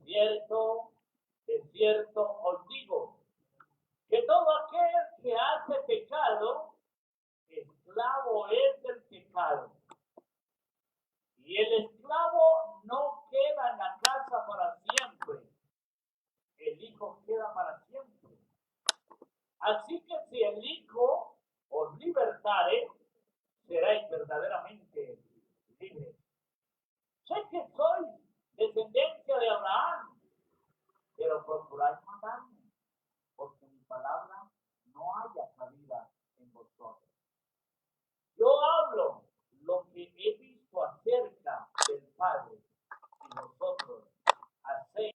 de cierto os digo, que todo aquel que hace pecado, esclavo es del pecado. Y el esclavo no queda en la casa para siempre, el hijo queda para siempre. Así que si el hijo os libertare, seréis verdaderamente libres. Sé que sois descendencia de Abraham, pero procuráis matarme, porque mi palabra no haya cabida en vosotros. Yo hablo lo que he visto acerca del Padre, y vosotros hacéis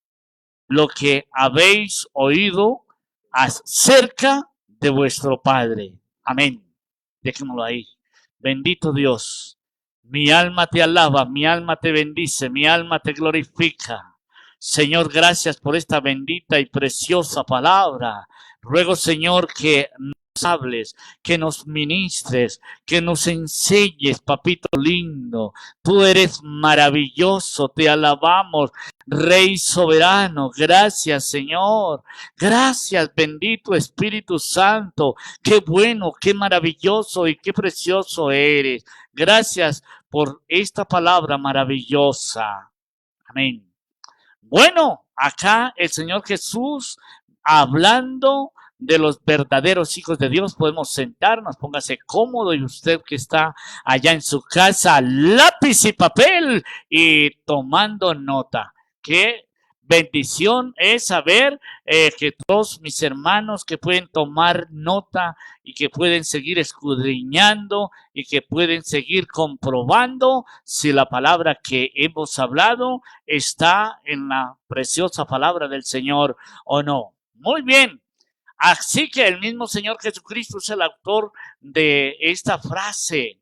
lo que habéis oído acerca de vuestro Padre. Amén. Déjenmelo ahí. Bendito Dios. Mi alma te alaba, mi alma te bendice, mi alma te glorifica. Señor, gracias por esta bendita y preciosa palabra. Ruego, Señor, que nos hables, que nos ministres, que nos enseñes, papito lindo. Tú eres maravilloso, te alabamos, Rey soberano. Gracias, Señor. Gracias, bendito Espíritu Santo. Qué bueno, qué maravilloso y qué precioso eres. Gracias por esta palabra maravillosa. Amén. Bueno, acá el Señor Jesús hablando de los verdaderos hijos de Dios. Podemos sentarnos, póngase cómodo, y usted que está allá en su casa, lápiz y papel y tomando nota. Qué bendición es saber que todos mis hermanos que pueden tomar nota y que pueden seguir escudriñando y que pueden seguir comprobando si la palabra que hemos hablado está en la preciosa palabra del Señor o no. Muy bien. Así que el mismo Señor Jesucristo es el autor de esta frase.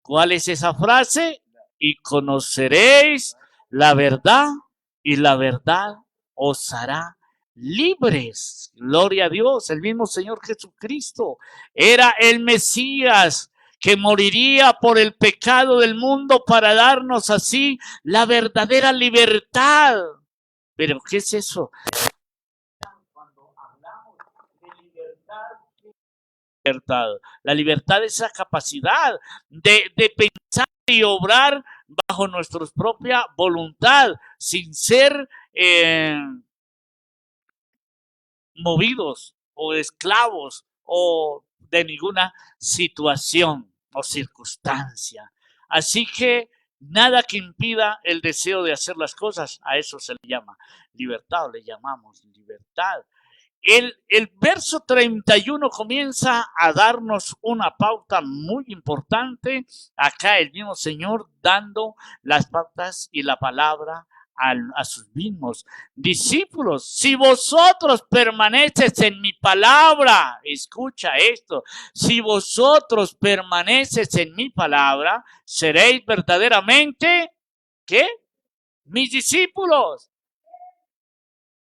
¿Cuál es esa frase? Y conoceréis la verdad, y la verdad os hará libres. Gloria a Dios. El mismo Señor Jesucristo era el Mesías que moriría por el pecado del mundo para darnos así la verdadera libertad. ¿Pero qué es eso? Cuando hablamos de libertad, la libertad es esa capacidad de pensar y obrar bajo nuestra propia voluntad, sin ser movidos o esclavos o de ninguna situación o circunstancia. Así que nada que impida el deseo de hacer las cosas, a eso se le llama libertad, o le llamamos libertad. El verso 31 comienza a darnos una pauta muy importante. Acá el mismo Señor dando las pautas y la palabra a sus mismos discípulos. Si vosotros permaneces en mi palabra, escucha esto, si vosotros permaneces en mi palabra, seréis verdaderamente, ¿qué? Mis discípulos.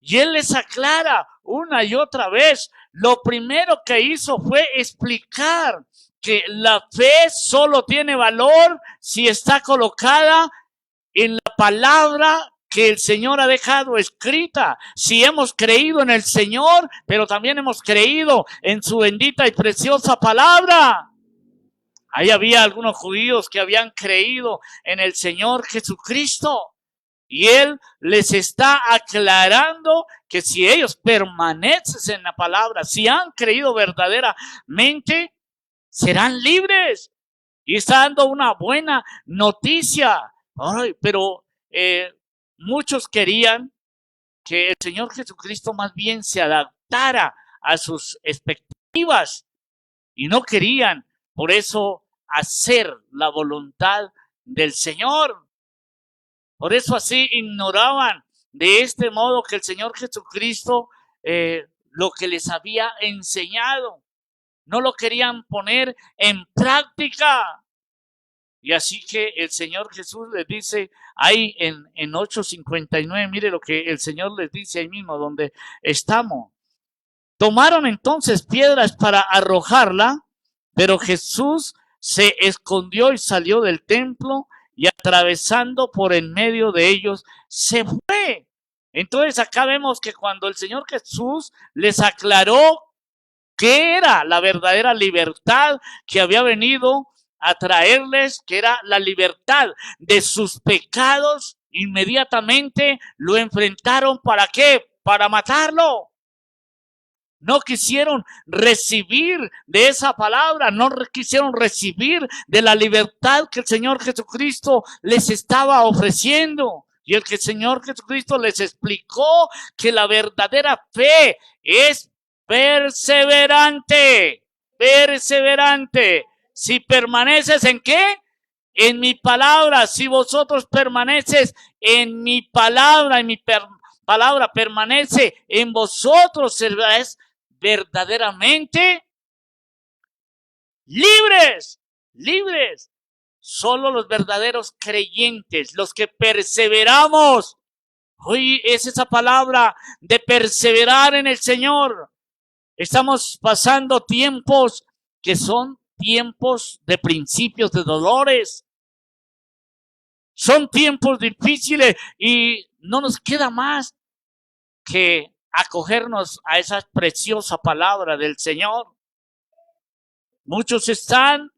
Y Él les aclara una y otra vez. Lo primero que hizo fue explicar que la fe solo tiene valor si está colocada en la palabra que el Señor ha dejado escrita. Si hemos creído en el Señor, pero también hemos creído en su bendita y preciosa palabra. Ahí había algunos judíos que habían creído en el Señor Jesucristo. Y Él les está aclarando que si ellos permanecen en la palabra, si han creído verdaderamente, serán libres. Y está dando una buena noticia. Ay, pero muchos querían que el Señor Jesucristo más bien se adaptara a sus expectativas y no querían, por eso, hacer la voluntad del Señor. Por eso así ignoraban de este modo que el Señor Jesucristo lo que les había enseñado. No lo querían poner en práctica. Y así que el Señor Jesús les dice ahí en 8:59, mire lo que el Señor les dice ahí mismo donde estamos. Tomaron entonces piedras para arrojarla, pero Jesús se escondió y salió del templo y atravesando por en medio de ellos se fue. Entonces acá vemos que cuando el Señor Jesús les aclaró qué era la verdadera libertad que había venido a traerles, que era la libertad de sus pecados, inmediatamente lo enfrentaron. ¿Para qué? Para matarlo. No quisieron recibir de esa palabra, no quisieron recibir de la libertad que el Señor Jesucristo les estaba ofreciendo. Y el que el Señor Jesucristo les explicó que la verdadera fe es perseverante, perseverante. Si permaneces en ¿qué? En mi palabra. Si vosotros permaneces en mi palabra, en mi palabra permanece en vosotros, serás verdaderamente libres, libres. Solo los verdaderos creyentes, los que perseveramos. Hoy es esa palabra de perseverar en el Señor. Estamos pasando tiempos que son tiempos de principios de dolores. Son tiempos difíciles y no nos queda más que acogernos a esa preciosa palabra del Señor. Muchos están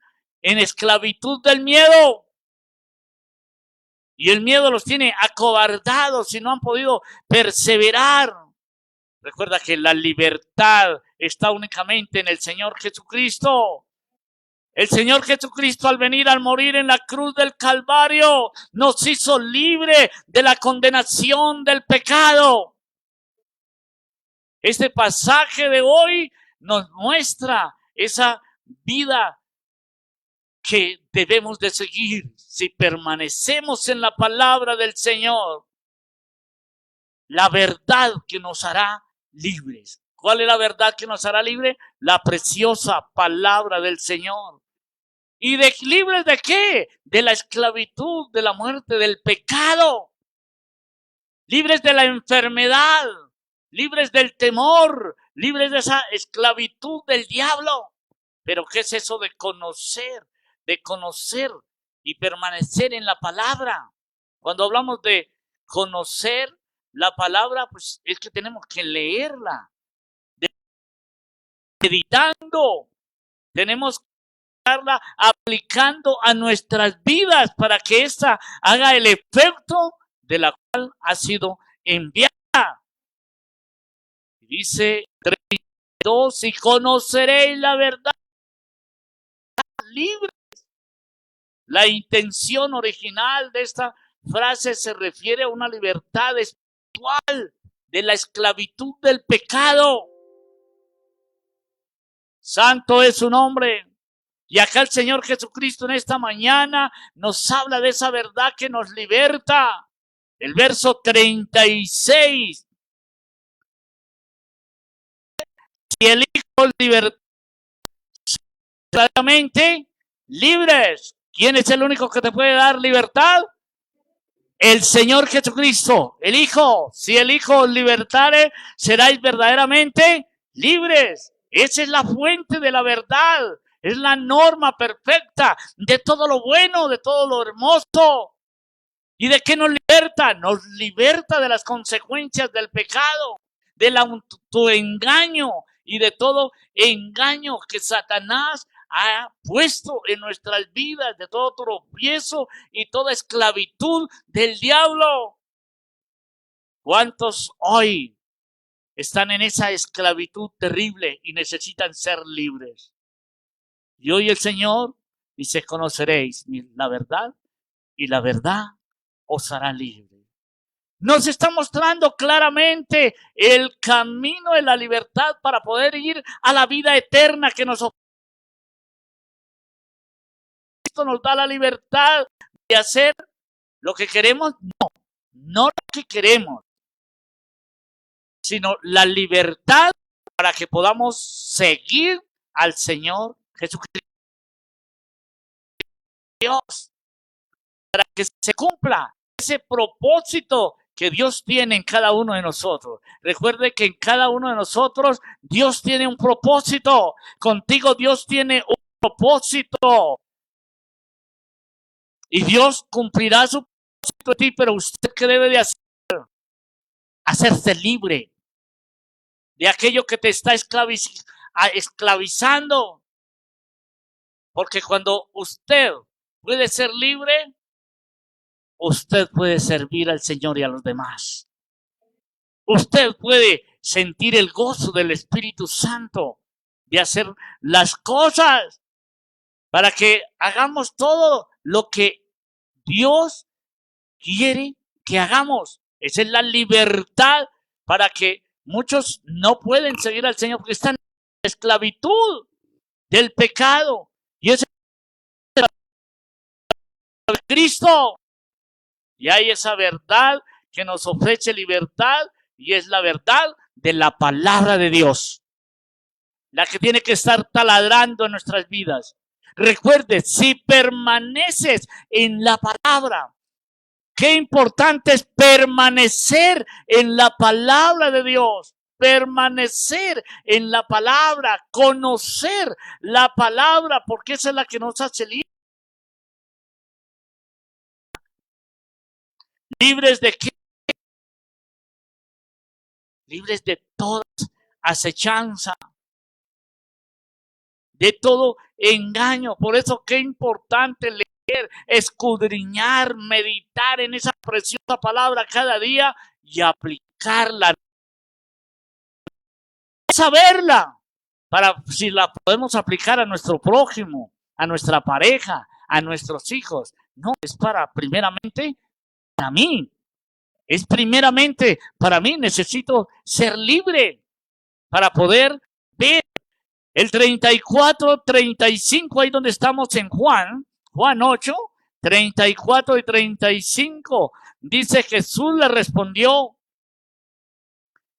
en esclavitud del miedo y el miedo los tiene acobardados y no han podido perseverar. Recuerda que la libertad está únicamente en el Señor Jesucristo. El Señor Jesucristo, al venir, al morir en la cruz del Calvario, nos hizo libre de la condenación del pecado. Este pasaje de hoy nos muestra esa vida que debemos de seguir si permanecemos en la palabra del Señor. La verdad que nos hará libres. ¿Cuál es la verdad que nos hará libres? La preciosa palabra del Señor. ¿Y de libres de qué? De la esclavitud, de la muerte, del pecado. Libres de la enfermedad, libres del temor, libres de esa esclavitud del diablo. Pero ¿qué es eso de conocer? De conocer y permanecer en la palabra. Cuando hablamos de conocer la palabra, pues es que tenemos que leerla, meditando, tenemos que estarla aplicando a nuestras vidas para que ésta haga el efecto de la cual ha sido enviada. Dice 32, y conoceréis la verdad libre. La intención original de esta frase se refiere a una libertad espiritual de la esclavitud del pecado. Santo es su nombre. Y acá el Señor Jesucristo en esta mañana nos habla de esa verdad que nos liberta. El verso 36. Si el Hijo liberta, claramente libres. ¿Quién es el único que te puede dar libertad? El Señor Jesucristo, el Hijo. Si el Hijo os libertare, seráis verdaderamente libres. Esa es la fuente de la verdad. Es la norma perfecta de todo lo bueno, de todo lo hermoso. ¿Y de qué nos liberta? Nos liberta de las consecuencias del pecado, del autoengaño y de todo engaño que Satanás ha puesto en nuestras vidas, de todo tropiezo y toda esclavitud del diablo. ¿Cuántos hoy están en esa esclavitud terrible y necesitan ser libres? Y hoy el Señor dice: conoceréis la verdad y la verdad os hará libre. Nos está mostrando claramente el camino de la libertad para poder ir a la vida eterna que nos ofrece. Esto nos da la libertad de hacer lo que queremos, no lo que queremos, sino la libertad para que podamos seguir al Señor Jesucristo. Dios, para que se cumpla ese propósito que Dios tiene en cada uno de nosotros. Recuerde que en cada uno de nosotros Dios tiene un propósito. Contigo Dios tiene un propósito. Y Dios cumplirá su propósito en ti, pero usted, ¿qué debe de hacer? hacerse libre de aquello que te está esclavizando. Porque cuando usted puede ser libre, usted puede servir al Señor y a los demás. Usted puede sentir el gozo del Espíritu Santo de hacer las cosas para que hagamos todo lo que Dios quiere que hagamos. Esa es la libertad para que muchos no pueden seguir al Señor porque están en la esclavitud del pecado. Y ese es el Cristo. Y hay esa verdad que nos ofrece libertad y es la verdad de la palabra de Dios. La que tiene que estar taladrando en nuestras vidas. Recuerde, si permaneces en la palabra, qué importante es permanecer en la palabra de Dios. Permanecer en la palabra, conocer la palabra, porque esa es la que nos hace libres. ¿Libres de qué? Libres de toda acechanza, de todo engaño. Por eso qué importante leer, escudriñar, meditar en esa preciosa palabra cada día y aplicarla. Saberla, para si la podemos aplicar a nuestro prójimo, a nuestra pareja, a nuestros hijos. No, es para primeramente para mí. Es primeramente para mí. Necesito ser libre para poder ver el 34, 35, ahí donde estamos en Juan 8, 34 y 35. Dice: Jesús le respondió: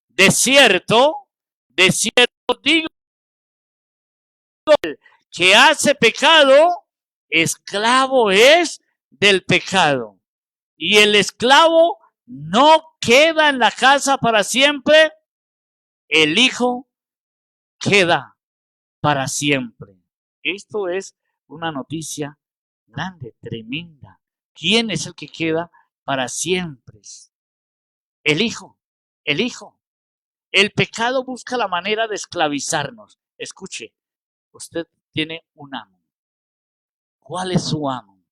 de cierto digo, que hace pecado, esclavo es del pecado. Y el esclavo no queda en la casa para siempre, el hijo queda para siempre. Esto es una noticia grande, tremenda. ¿Quién es el que queda para siempre? El hijo, el hijo. El pecado busca la manera de esclavizarnos. Escuche, usted tiene un amo. ¿Cuál es su amo?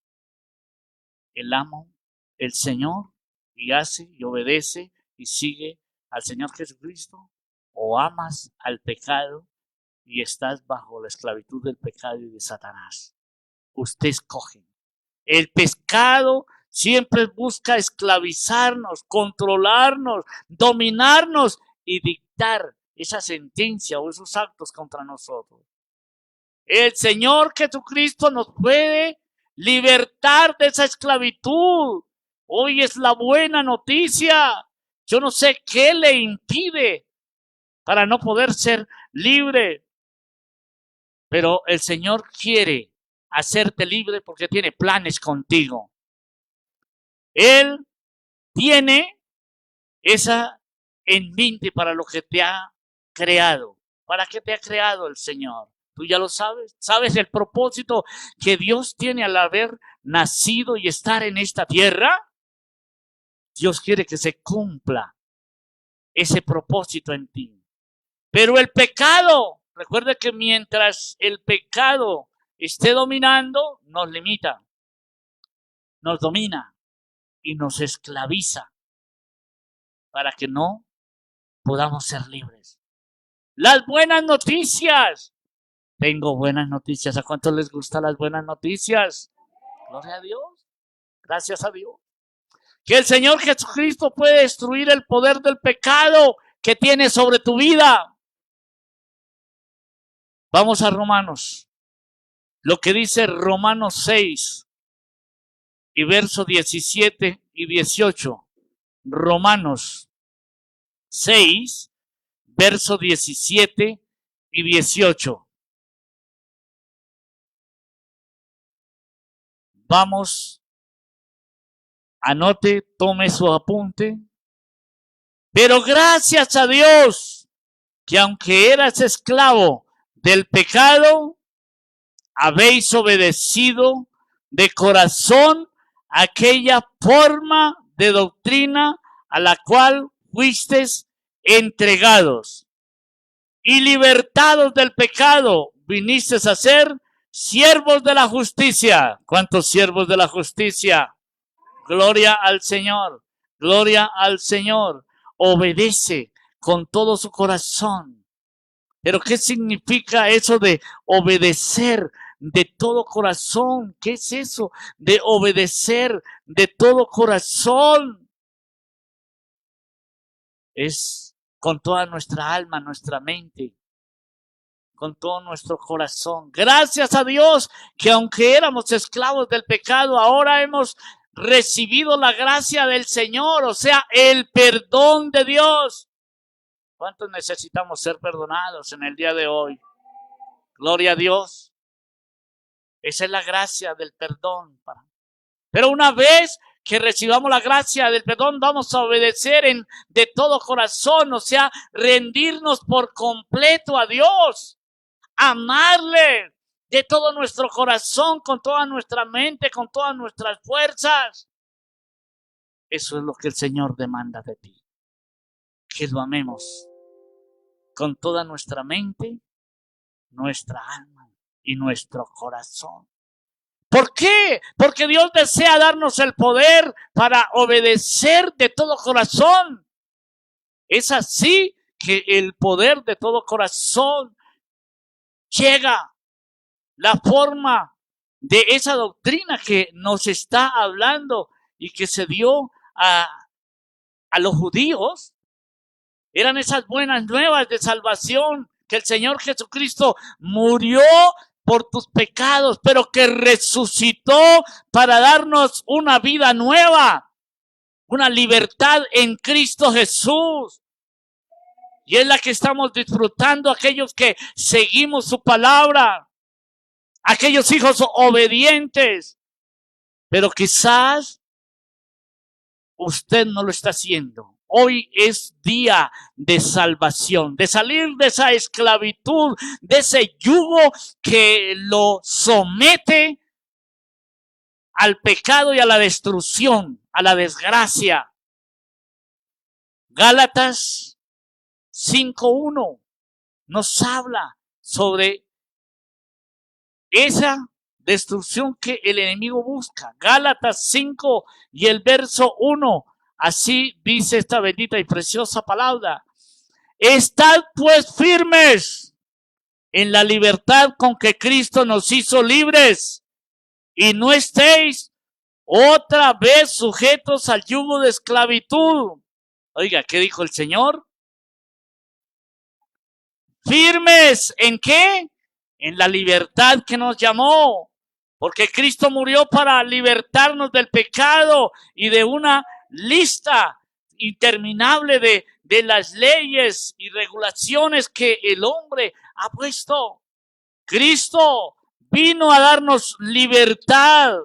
El amo, el Señor, y hace y obedece y sigue al Señor Jesucristo, o amas al pecado y estás bajo la esclavitud del pecado y de Satanás. Usted escoge. El pecado siempre busca esclavizarnos, controlarnos, dominarnos y dictar esa sentencia o esos actos contra nosotros. El Señor Jesucristo nos puede libertar de esa esclavitud. Hoy es la buena noticia. Yo no sé qué le impide para no poder ser libre. Pero el Señor quiere hacerte libre porque tiene planes contigo. Él tiene esa en mente para lo que te ha creado. ¿Para qué te ha creado el Señor? Tú ya lo sabes. ¿Sabes el propósito que Dios tiene al haber nacido y estar en esta tierra? Dios quiere que se cumpla ese propósito en ti. Pero el pecado, recuerde que mientras el pecado esté dominando, nos limita, nos domina y nos esclaviza para que no podamos ser libres. Las buenas noticias. Tengo buenas noticias. ¿A cuántos les gustan las buenas noticias? Gloria a Dios. Gracias a Dios. Que el Señor Jesucristo puede destruir el poder del pecado que tiene sobre tu vida. Vamos a Romanos. Lo que dice Romanos 6 y verso 17 y 18. Romanos 6, verso 17 y 18. Vamos, anote, tome su apunte. Pero gracias a Dios, que aunque eras esclavo del pecado, habéis obedecido de corazón aquella forma de doctrina a la cual fuisteis entregados y libertados del pecado, vinisteis a ser siervos de la justicia. ¿Cuántos siervos de la justicia? Gloria al Señor, gloria al Señor. Obedece con todo su corazón. Pero ¿qué significa eso de obedecer de todo corazón? ¿Qué es eso de obedecer de todo corazón? Es con toda nuestra alma, nuestra mente, con todo nuestro corazón. Gracias a Dios que aunque éramos esclavos del pecado, ahora hemos recibido la gracia del Señor, o sea, el perdón de Dios. ¿Cuántos necesitamos ser perdonados en el día de hoy? Gloria a Dios. Esa es la gracia del perdón. Pero una vez que recibamos la gracia del perdón, vamos a obedecer de todo corazón, o sea, rendirnos por completo a Dios, amarle de todo nuestro corazón, con toda nuestra mente, con todas nuestras fuerzas. Eso es lo que el Señor demanda de ti, que lo amemos con toda nuestra mente, nuestra alma y nuestro corazón. ¿Por qué? Porque Dios desea darnos el poder para obedecer de todo corazón. Es así que el poder de todo corazón llega. La forma de esa doctrina que nos está hablando y que se dio a los judíos, eran esas buenas nuevas de salvación, que el Señor Jesucristo murió por tus pecados, pero que resucitó para darnos una vida nueva, una libertad en Cristo Jesús. Y es la que estamos disfrutando aquellos que seguimos su palabra, aquellos hijos obedientes. Pero quizás usted no lo está haciendo. Hoy es día de salvación, de salir de esa esclavitud, de ese yugo que lo somete al pecado y a la destrucción, a la desgracia. Gálatas 5:1 nos habla sobre esa destrucción que el enemigo busca. Gálatas 5 y el verso 1. Así dice esta bendita y preciosa palabra. Estad pues firmes en la libertad con que Cristo nos hizo libres, y no estéis otra vez sujetos al yugo de esclavitud. Oiga, ¿qué dijo el Señor? Firmes, ¿en qué? En la libertad que nos llamó. Porque Cristo murió para libertarnos del pecado y de una lista interminable de las leyes y regulaciones que el hombre ha puesto. Cristo vino a darnos libertad,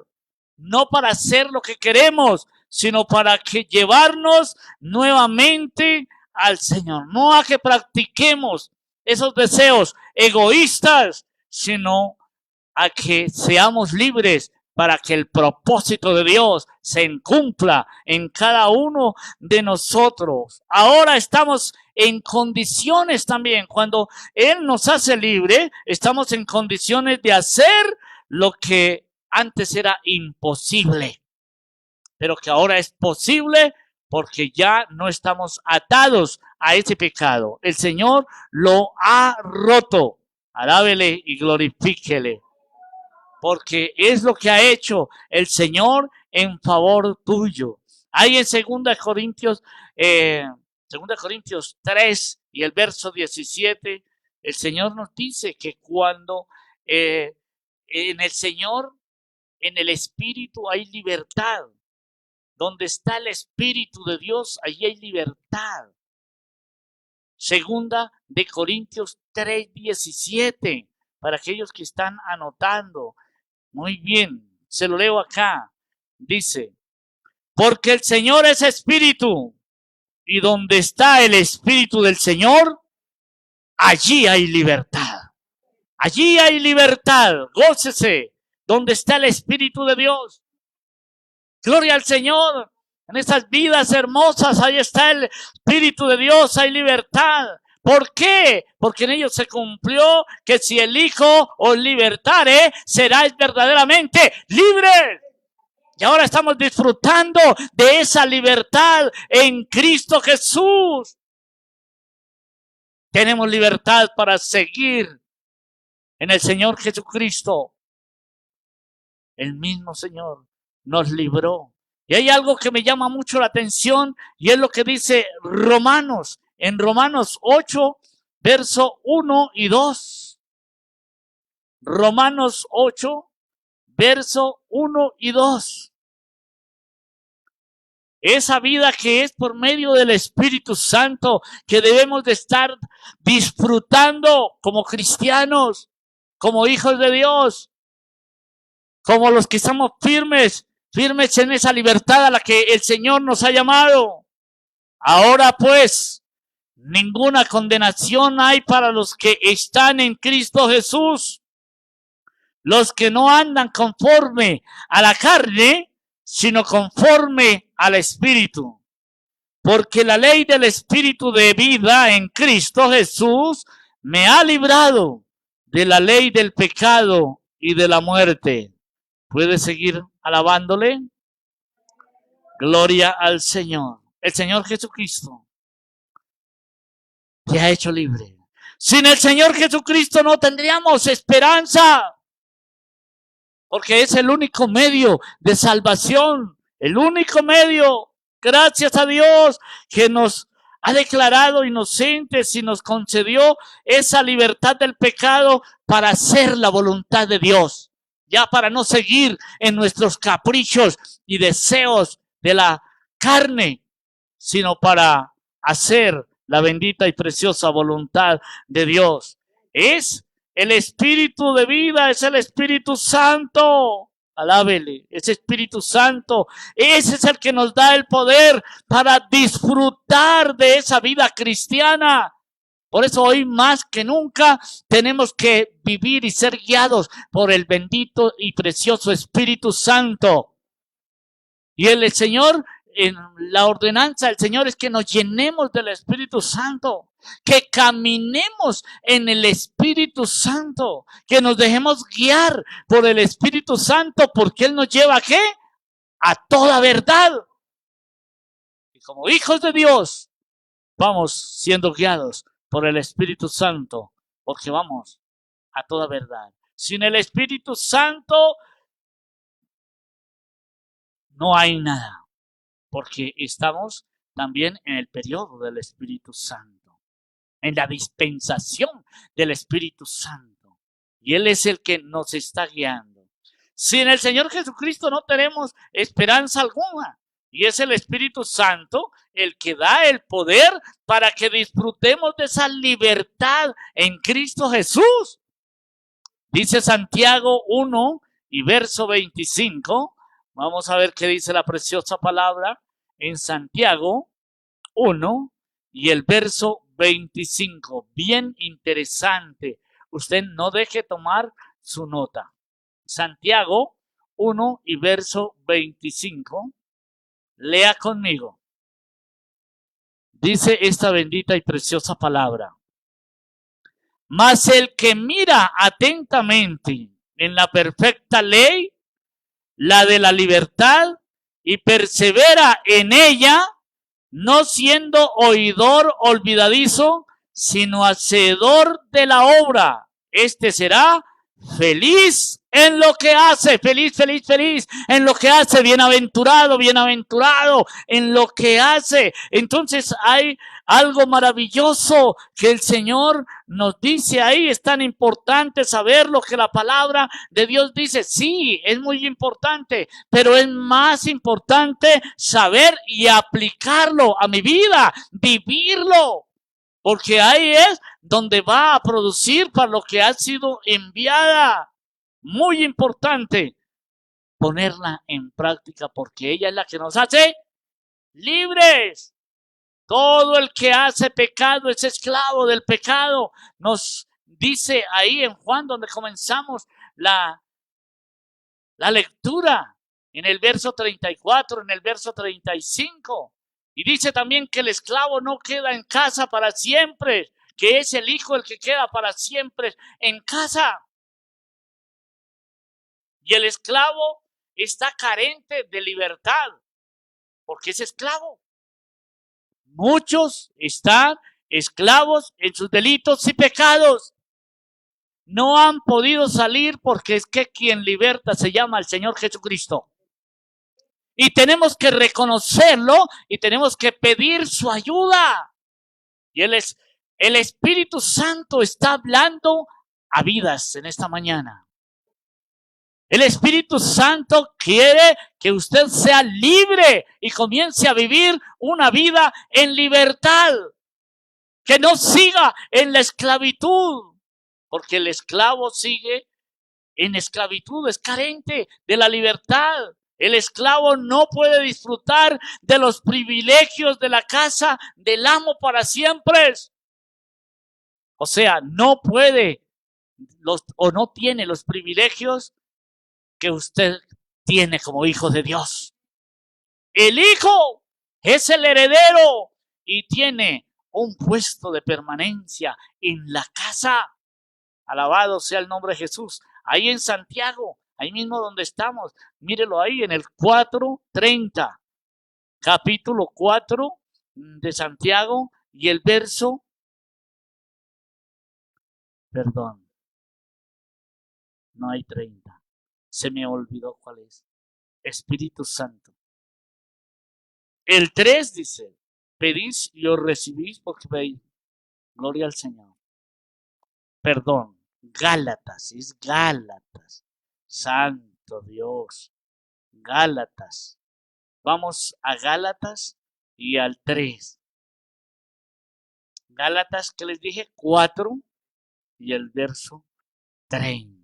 no para hacer lo que queremos, sino para que llevarnos nuevamente al Señor. No a que practiquemos esos deseos egoístas, sino a que seamos libres para que el propósito de Dios se cumpla en cada uno de nosotros. Ahora estamos en condiciones también, cuando Él nos hace libre, estamos en condiciones de hacer lo que antes era imposible, pero que ahora es posible porque ya no estamos atados a ese pecado. El Señor lo ha roto. Alábele y glorifíquele, porque es lo que ha hecho el Señor en favor tuyo. Hay en 2 Corintios 3 y el verso 17, el Señor nos dice que cuando en el Señor, en el Espíritu hay libertad. Donde está el Espíritu de Dios, allí hay libertad. 2 Corintios 3:17, para aquellos que están anotando. Muy bien, se lo leo acá. Dice, porque el Señor es Espíritu, y donde está el Espíritu del Señor, allí hay libertad. Allí hay libertad, gócese, donde está el Espíritu de Dios. Gloria al Señor. En esas vidas hermosas, ahí está el Espíritu de Dios, hay libertad. ¿Por qué? Porque en ellos se cumplió que si el Hijo os libertare, seráis verdaderamente libres. Y ahora estamos disfrutando de esa libertad en Cristo Jesús. Tenemos libertad para seguir en el Señor Jesucristo. El mismo Señor nos libró. Y hay algo que me llama mucho la atención y es lo que dice Romanos, en Romanos 8, verso 1 y 2. Romanos 8, verso 1 y 2. Esa vida que es por medio del Espíritu Santo, que debemos de estar disfrutando como cristianos, como hijos de Dios, como los que estamos firmes en esa libertad a la que el Señor nos ha llamado. Ahora pues, ninguna condenación hay para los que están en Cristo Jesús, los que no andan conforme a la carne, sino conforme al Espíritu. Porque la ley del Espíritu de vida en Cristo Jesús me ha librado de la ley del pecado y de la muerte. ¿Puede seguir alabándole? Gloria al Señor. El Señor Jesucristo te ha hecho libre. Sin el Señor Jesucristo no tendríamos esperanza, porque es el único medio de salvación, el único medio, gracias a Dios, que nos ha declarado inocentes y nos concedió esa libertad del pecado para hacer la voluntad de Dios, ya para no seguir en nuestros caprichos y deseos de la carne, sino para hacer la bendita y preciosa voluntad de Dios. Es el Espíritu de vida, es el Espíritu Santo. Alábele, ese Espíritu Santo, ese es el que nos da el poder para disfrutar de esa vida cristiana. Por eso hoy más que nunca tenemos que vivir y ser guiados por el bendito y precioso Espíritu Santo. Y el Señor, en la ordenanza del Señor es que nos llenemos del Espíritu Santo, que caminemos en el Espíritu Santo, que nos dejemos guiar por el Espíritu Santo, porque Él nos lleva ¿a qué? A toda verdad. Y como hijos de Dios, vamos siendo guiados por el Espíritu Santo, porque vamos a toda verdad. Sin el Espíritu Santo no hay nada, porque estamos también en el periodo del Espíritu Santo, en la dispensación del Espíritu Santo, y Él es el que nos está guiando. Sin el Señor Jesucristo no tenemos esperanza alguna, y es el Espíritu Santo el que da el poder para que disfrutemos de esa libertad en Cristo Jesús. Dice Santiago 1 y verso 25. Vamos a ver qué dice la preciosa palabra en Santiago 1 y el verso 25. Bien interesante. Usted no deje tomar su nota. Santiago 1 y verso 25. Lea conmigo. Dice esta bendita y preciosa palabra. Mas el que mira atentamente en la perfecta ley, la de la libertad, y persevera en ella, no siendo oidor olvidadizo, sino hacedor de la obra, este será feliz en lo que hace, feliz en lo que hace, bienaventurado en lo que hace. Entonces hay algo maravilloso que el Señor nos dice ahí. Es tan importante saber lo que la palabra de Dios dice. Sí, es muy importante, pero es más importante saber y aplicarlo a mi vida, vivirlo. Porque ahí es donde va a producir para lo que ha sido enviada. Muy importante ponerla en práctica, porque ella es la que nos hace libres. Todo el que hace pecado es esclavo del pecado. Nos dice ahí en Juan, donde comenzamos la lectura. en el verso 34, en el verso 35. Y dice también que el esclavo no queda en casa para siempre, que es el hijo el que queda para siempre en casa. Y el esclavo está carente de libertad, porque es esclavo. Muchos están esclavos en sus delitos y pecados. No han podido salir porque es que quien liberta se llama el Señor Jesucristo. Y tenemos que reconocerlo y tenemos que pedir su ayuda. Y el Espíritu Santo está hablando a vidas en esta mañana. El Espíritu Santo quiere que usted sea libre y comience a vivir una vida en libertad. Que no siga en la esclavitud, porque el esclavo sigue en esclavitud, es carente de la libertad. El esclavo no puede disfrutar de los privilegios de la casa del amo para siempre. O sea, no puede o no tiene los privilegios que usted tiene como hijo de Dios. El hijo es el heredero y tiene un puesto de permanencia en la casa. Alabado sea el nombre de Jesús. Ahí en Santiago, ahí mismo donde estamos, mírelo ahí en el 4:30, capítulo 4 de Santiago y el verso, perdón, no hay 30, se me olvidó cuál es. Espíritu Santo. El 3 dice, pedís y os recibís porque veis. Gloria al Señor. Perdón, Gálatas, es Gálatas. Santo Dios. Gálatas. Vamos a Gálatas y al 3. Gálatas, que les dije, 4 y el verso 30.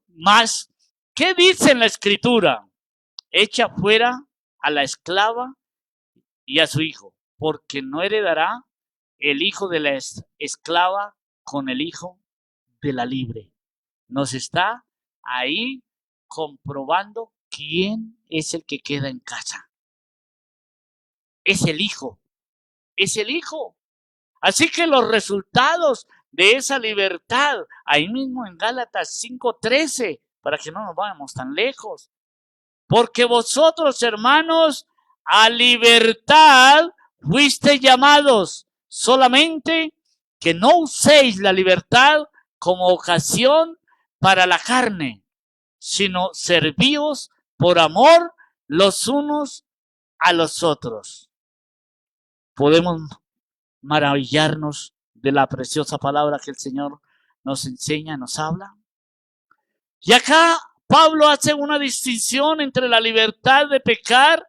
Más, ¿qué dice en la Escritura? Echa fuera a la esclava y a su hijo, porque no heredará el hijo de la esclava con el hijo de la libre. Nos está ahí comprobando quién es el que queda en casa. Es el hijo. Es el hijo. Así que los resultados de esa libertad, ahí mismo en Gálatas 5:13, para que no nos vayamos tan lejos. Porque vosotros, hermanos, a libertad fuisteis llamados, solamente que no uséis la libertad como ocasión para la carne, sino servíos por amor los unos a los otros. Podemos maravillarnos de la preciosa palabra que el Señor nos enseña, nos habla. Y acá Pablo hace una distinción entre la libertad de pecar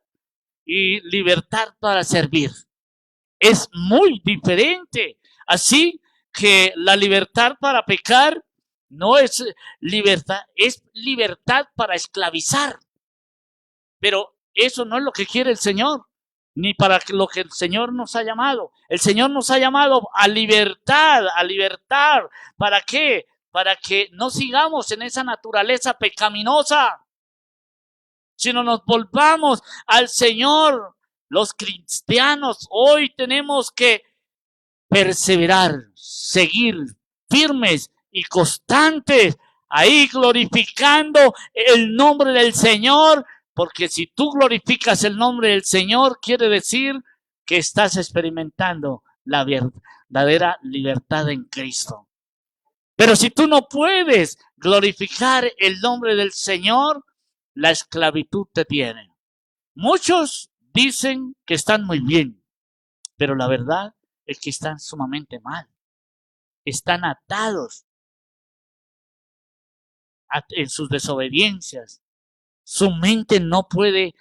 y libertad para servir. Es muy diferente. Así que la libertad para pecar no es libertad para esclavizar. Pero eso no es lo que quiere el Señor, ni para lo que el Señor nos ha llamado. El Señor nos ha llamado a libertad, a libertad. ¿Para qué? Para que no sigamos en esa naturaleza pecaminosa, sino nos volvamos al Señor. Los cristianos hoy tenemos que perseverar, seguir firmes y constantes, ahí glorificando el nombre del Señor, porque si tú glorificas el nombre del Señor, quiere decir que estás experimentando la verdadera libertad en Cristo. Pero si tú no puedes glorificar el nombre del Señor, la esclavitud te tiene. Muchos dicen que están muy bien, pero la verdad es que están sumamente mal. Están atados en sus desobediencias. Su mente no puede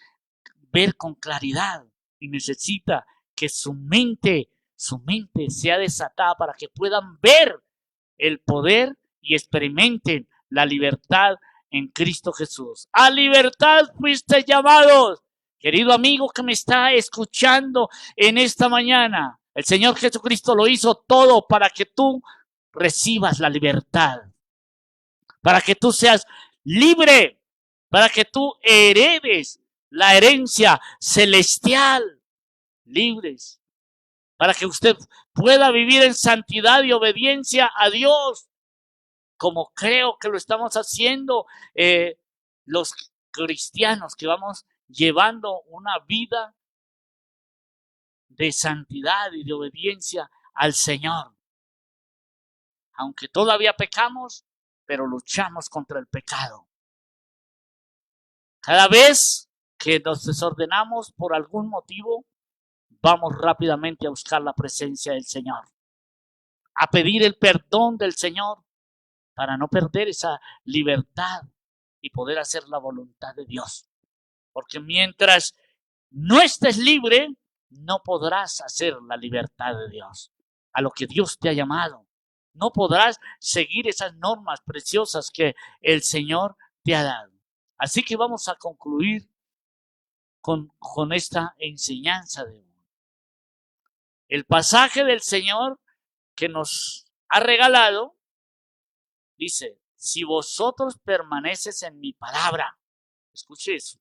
ver con claridad y necesita que su mente sea desatada para que puedan ver el poder y experimenten la libertad en Cristo Jesús. A libertad fuiste llamados. Querido amigo que me está escuchando en esta mañana, el Señor Jesucristo lo hizo todo para que tú recibas la libertad, para que tú seas libre. para que tú heredes la herencia celestial, libres, para que usted pueda vivir en santidad y obediencia a Dios, como creo que lo estamos haciendo los cristianos que vamos llevando una vida de santidad y de obediencia al Señor. Aunque todavía pecamos, pero luchamos contra el pecado. Cada vez que nos desordenamos por algún motivo, vamos rápidamente a buscar la presencia del Señor, a pedir el perdón del Señor para no perder esa libertad y poder hacer la voluntad de Dios. Porque mientras no estés libre, no podrás hacer la libertad de Dios, a lo que Dios te ha llamado. No podrás seguir esas normas preciosas que el Señor te ha dado. Así que vamos a concluir con esta enseñanza de hoy. El pasaje del Señor que nos ha regalado dice: si vosotros permaneces en mi palabra, escuche eso,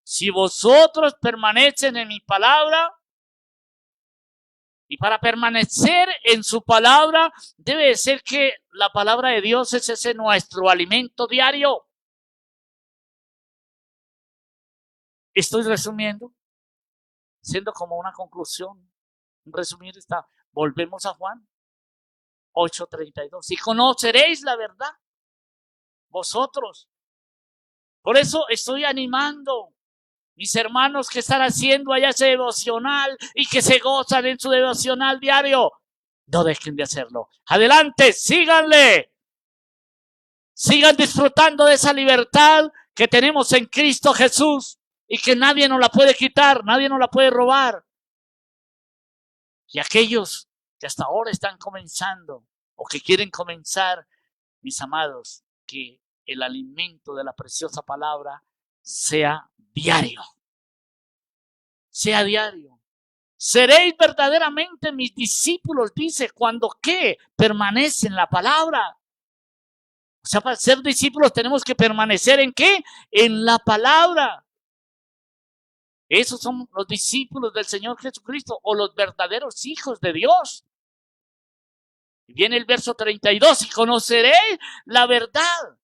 si vosotros permanecen en mi palabra, y para permanecer en su palabra debe ser que la palabra de Dios es ese nuestro alimento diario. Estoy resumiendo, siendo como una conclusión. Resumir está, volvemos a Juan 8:32. Y conoceréis la verdad, vosotros. Por eso estoy animando mis hermanos que están haciendo allá ese devocional y que se gozan en su devocional diario. No dejen de hacerlo. Adelante, síganle. Sigan disfrutando de esa libertad que tenemos en Cristo Jesús y que nadie nos la puede quitar, nadie nos la puede robar. Y aquellos que hasta ahora están comenzando o que quieren comenzar, mis amados, que el alimento de la preciosa palabra sea diario. Sea diario. Seréis verdaderamente mis discípulos, dice, cuando ¿qué? Permanece en la palabra. O sea, para ser discípulos tenemos que permanecer ¿en qué? En la palabra. Esos son los discípulos del Señor Jesucristo o los verdaderos hijos de Dios. Y viene el verso 32, y conoceréis la verdad.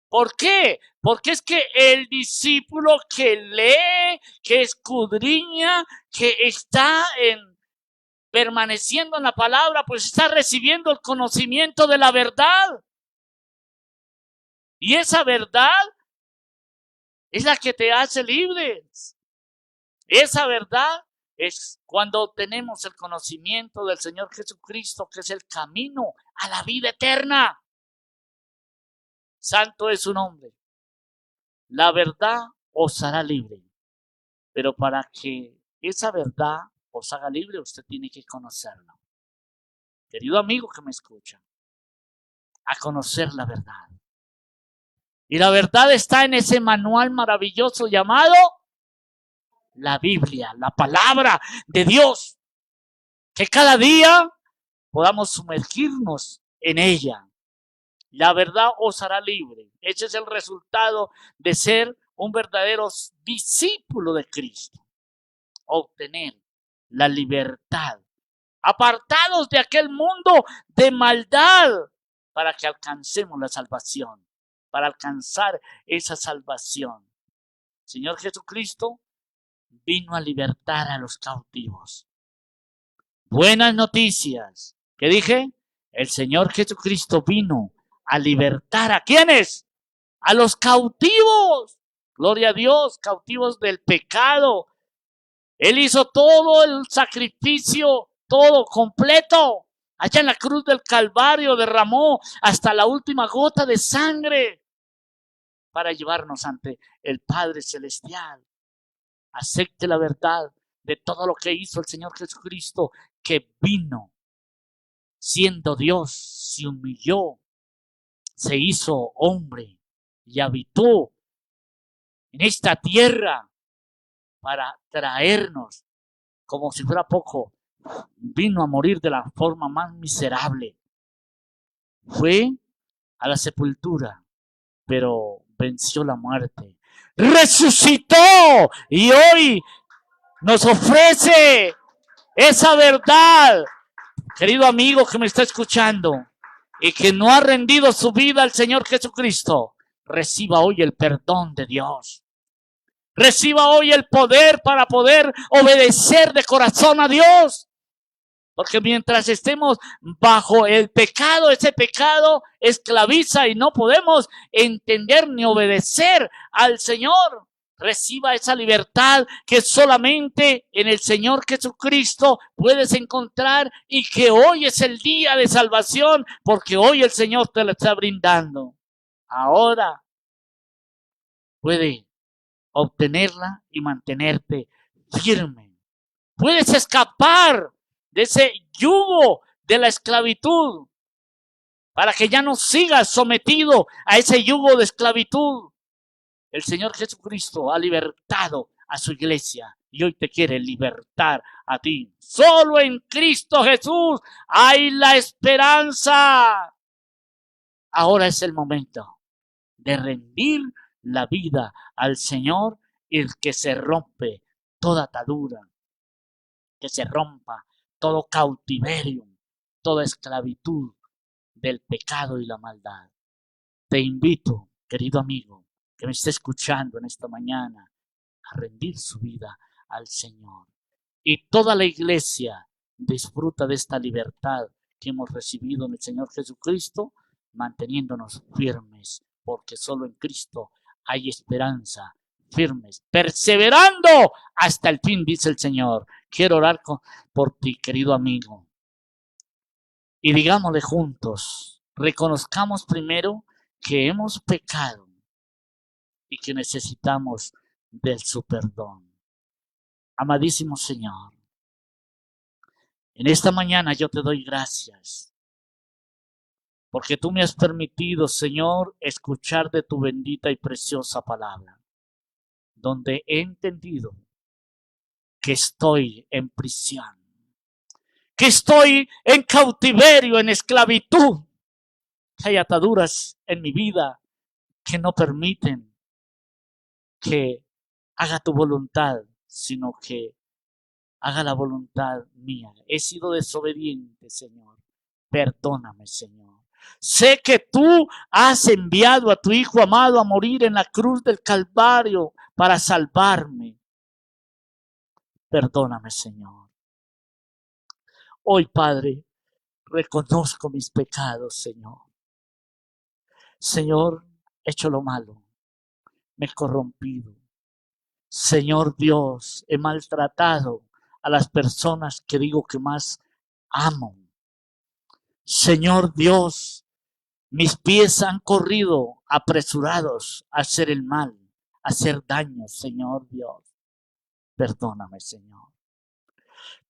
¿Por qué? Porque es que el discípulo que lee, que escudriña, que está permaneciendo en la palabra, pues está recibiendo el conocimiento de la verdad. Y esa verdad es la que te hace libre. Esa verdad es cuando obtenemos el conocimiento del Señor Jesucristo, que es el camino a la vida eterna. Santo es su nombre. La verdad os hará libre. Pero para que esa verdad os haga libre, usted tiene que conocerla. Querido amigo que me escucha, a conocer la verdad. Y la verdad está en ese manual maravilloso llamado la Biblia, la palabra de Dios. Que cada día podamos sumergirnos en ella. La verdad os hará libre. Ese es el resultado de ser un verdadero discípulo de Cristo. Obtener la libertad. Apartados de aquel mundo de maldad para que alcancemos la salvación. Para alcanzar esa salvación. Señor Jesucristo vino a libertar a los cautivos. Buenas noticias. ¿Qué dije? El Señor Jesucristo vino a libertar ¿a quiénes? A los cautivos. Gloria a Dios, cautivos del pecado. Él hizo todo el sacrificio, todo completo. Allá en la cruz del Calvario derramó hasta la última gota de sangre para llevarnos ante el Padre Celestial. Acepte la verdad de todo lo que hizo el Señor Jesucristo, que vino siendo Dios, se humilló, se hizo hombre y habitó en esta tierra para traernos, como si fuera poco, vino a morir de la forma más miserable. Fue a la sepultura, pero venció la muerte, resucitó y hoy nos ofrece esa verdad. Querido amigo que me está escuchando y que no ha rendido su vida al Señor Jesucristo, reciba hoy el perdón de Dios. Reciba hoy el poder para poder obedecer de corazón a Dios. Porque mientras estemos bajo el pecado, ese pecado esclaviza y no podemos entender ni obedecer al Señor. Reciba esa libertad que solamente en el Señor Jesucristo puedes encontrar y que hoy es el día de salvación porque hoy el Señor te lo está brindando. Ahora puede obtenerla y mantenerte firme. Puedes escapar de ese yugo de la esclavitud para que ya no sigas sometido a ese yugo de esclavitud. El Señor Jesucristo ha libertado a su iglesia y hoy te quiere libertar a ti. Solo en Cristo Jesús hay la esperanza. Ahora es el momento de rendir la vida al Señor y que se rompe toda atadura, que se rompa todo cautiverio, toda esclavitud del pecado y la maldad. Te invito, querido amigo, que me esté escuchando en esta mañana, a rendir su vida al Señor. Y toda la iglesia disfruta de esta libertad que hemos recibido en el Señor Jesucristo, manteniéndonos firmes, porque solo en Cristo hay esperanza, firmes, perseverando hasta el fin, dice el Señor. Quiero orar por ti, querido amigo. Y digámosle juntos, reconozcamos primero que hemos pecado y que necesitamos de su perdón. Amadísimo Señor, en esta mañana yo te doy gracias porque tú me has permitido, Señor, escuchar de tu bendita y preciosa palabra, donde he entendido que estoy en prisión, que estoy en cautiverio, en esclavitud, que hay ataduras en mi vida que no permiten que haga tu voluntad, sino que haga la voluntad mía. He sido desobediente, Señor. Perdóname, Señor. Sé que tú has enviado a tu Hijo amado a morir en la cruz del Calvario para salvarme. Perdóname, Señor. Hoy, Padre, reconozco mis pecados, Señor. Señor, he hecho lo malo. Me he corrompido. Señor Dios, he maltratado a las personas que digo que más amo. Señor Dios, mis pies han corrido apresurados a hacer el mal, a hacer daño, Señor Dios. Perdóname, Señor.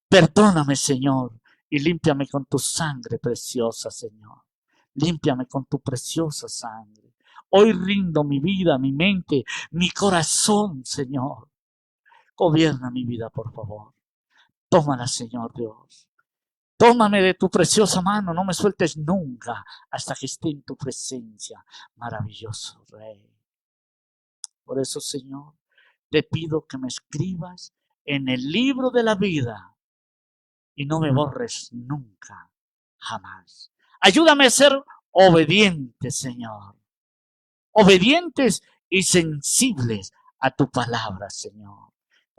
Perdóname, Señor, y límpiame con tu sangre preciosa, Señor. Límpiame con tu preciosa sangre. Hoy rindo mi vida, mi mente, mi corazón, Señor. Gobierna mi vida, por favor. Tómala, Señor Dios. Tómame de tu preciosa mano, no me sueltes nunca hasta que esté en tu presencia, maravilloso Rey. Por eso, Señor, te pido que me escribas en el libro de la vida y no me borres nunca, jamás. Ayúdame a ser obediente, Señor. Obedientes y sensibles a tu palabra, Señor.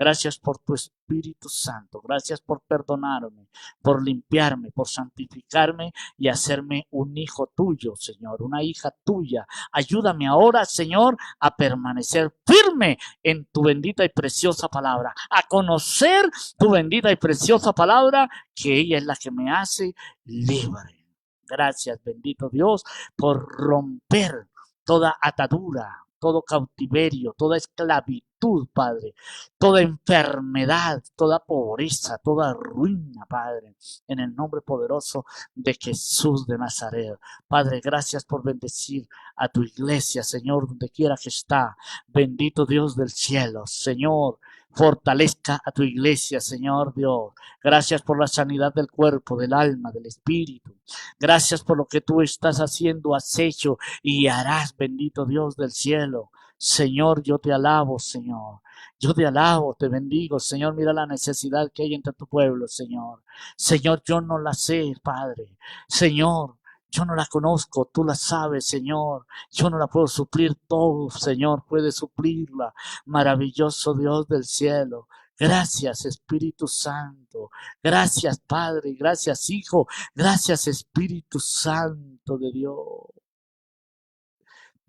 Gracias por tu Espíritu Santo. Gracias por perdonarme, por limpiarme, por santificarme y hacerme un hijo tuyo, Señor, una hija tuya. Ayúdame ahora, Señor, a permanecer firme en tu bendita y preciosa palabra, a conocer tu bendita y preciosa palabra, que ella es la que me hace libre. Gracias, bendito Dios, por romper toda atadura, todo cautiverio, toda esclavitud, Padre, toda enfermedad, toda pobreza, toda ruina, Padre, en el nombre poderoso de Jesús de Nazaret. Padre, gracias por bendecir a tu iglesia, Señor, donde quiera que está. Bendito Dios del cielo, Señor. fortalezca a tu iglesia, Señor Dios. Gracias por la sanidad del cuerpo, del alma, del espíritu. Gracias por lo que tú estás haciendo, has hecho y harás, bendito Dios del cielo. Señor, yo te alabo, Señor. Yo te alabo, te bendigo, Señor. Mira la necesidad que hay entre tu pueblo, Señor. Señor, yo no la sé, Padre. Señor, yo no la conozco, tú la sabes, Señor. Yo no la puedo suplir todo, Señor. Puedes suplirla. Maravilloso Dios del cielo. Gracias, Espíritu Santo. Gracias, Padre. Gracias, Hijo. Gracias, Espíritu Santo de Dios.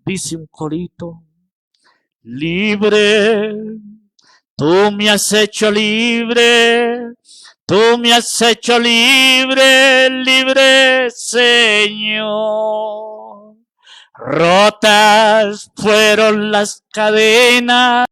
Dice un corito. Libre, tú me has hecho libre, tú me has hecho libre, libre, Señor. Rotas fueron las cadenas